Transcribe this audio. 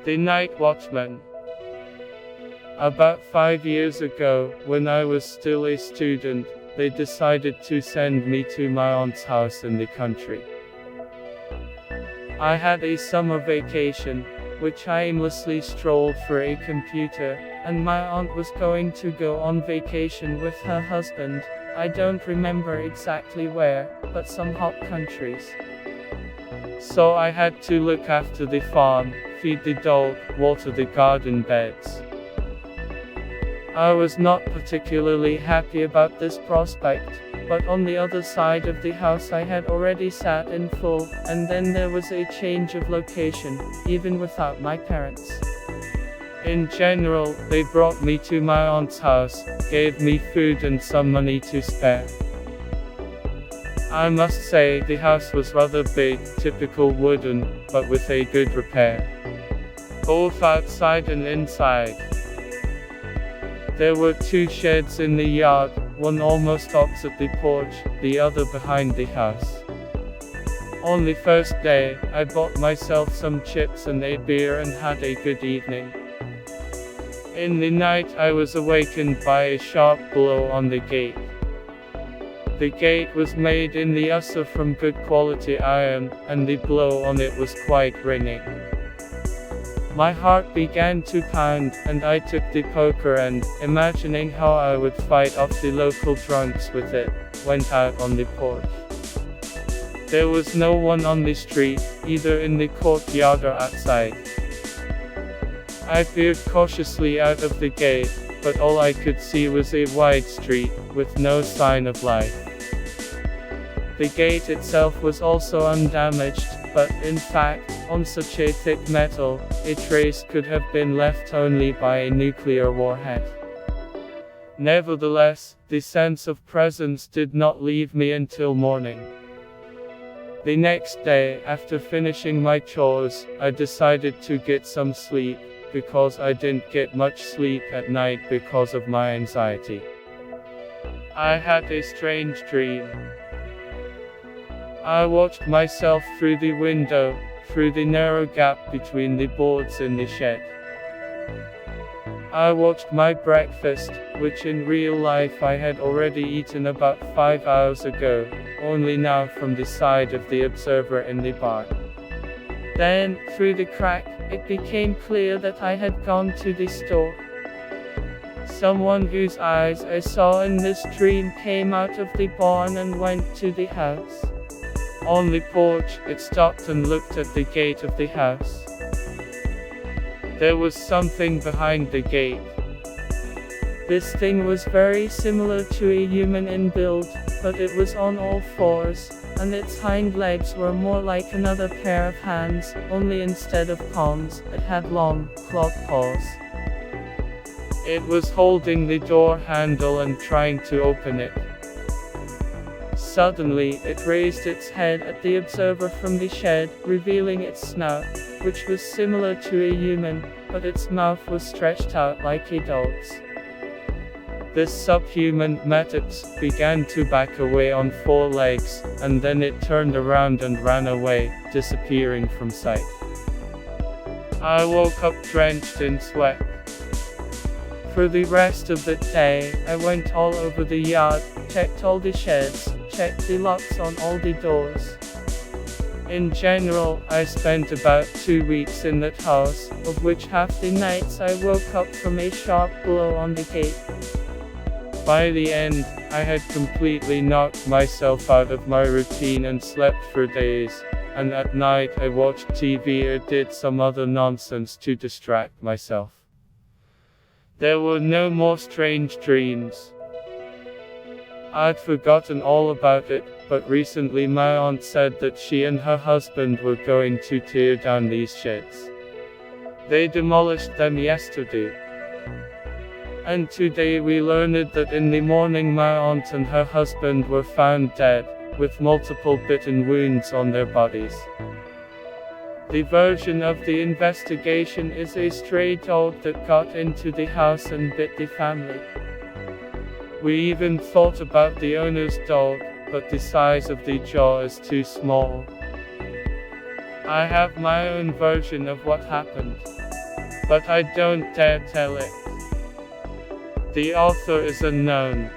The Night Watchman. About 5 years ago, when I was still a student, they decided to send me to my aunt's house in the country. I had a summer vacation, which I aimlessly strolled for a computer, and my aunt was going to go on vacation with her husband. I don't remember exactly where, but some hot countries. So I had to look after the farm, feed the dog, water the garden beds. I was not particularly happy about this prospect, but on the other side of the house I had already sat in full, and then there was a change of location, even without my parents. In general, they brought me to my aunt's house, gave me food and some money to spare. I must say the house was rather big, typical wooden, but with a good repair, both outside and inside. There were 2 sheds in the yard, one almost opposite the porch, the other behind the house. On the first day, I bought myself some chips and a beer and had a good evening. In the night I was awakened by a sharp blow on the gate. The gate was made in the USSR from good quality iron, and the blow on it was quite ringing. My heart began to pound, and I took the poker and, imagining how I would fight off the local drunks with it, went out on the porch. There was no one on the street, either in the courtyard or outside. I peered cautiously out of the gate, but all I could see was a wide street, with no sign of life. The gate itself was also undamaged, but, in fact, on such a thick metal, a trace could have been left only by a nuclear warhead. Nevertheless, the sense of presence did not leave me until morning. The next day, after finishing my chores, I decided to get some sleep, because I didn't get much sleep at night because of my anxiety. I had a strange dream. I watched myself through the window, through the narrow gap between the boards in the shed. I watched my breakfast, which in real life I had already eaten about 5 hours ago, only now from the side of the observer in the bar. Then, through the crack, it became clear that I had gone to the store. Someone whose eyes I saw in this dream came out of the barn and went to the house. On the porch, it stopped and looked at the gate of the house. There was something behind the gate. This thing was very similar to a human in build, but it was on all 4s, and its hind legs were more like another pair of hands, only instead of palms, it had long, clawed paws. It was holding the door handle and trying to open it. Suddenly, it raised its head at the observer from the shed, revealing its snout, which was similar to a human, but its mouth was stretched out like a dog's. This subhuman methods began to back away on 4 legs, and then it turned around and ran away, disappearing from sight. I woke up drenched in sweat. For the rest of the day, I went all over the yard, checked all the sheds, checked the locks on all the doors. In general, I spent about 2 weeks in that house, of which half the nights I woke up from a sharp blow on the gate. By the end, I had completely knocked myself out of my routine and slept for days, and at night I watched TV or did some other nonsense to distract myself. There were no more strange dreams. I'd forgotten all about it, but recently my aunt said that she and her husband were going to tear down these sheds. They demolished them yesterday. And today we learned that in the morning my aunt and her husband were found dead, with multiple bitten wounds on their bodies. The version of the investigation is a stray dog that got into the house and bit the family. We even thought about the owner's dog, but the size of the jaw is too small. I have my own version of what happened, but I don't dare tell it. The author is unknown.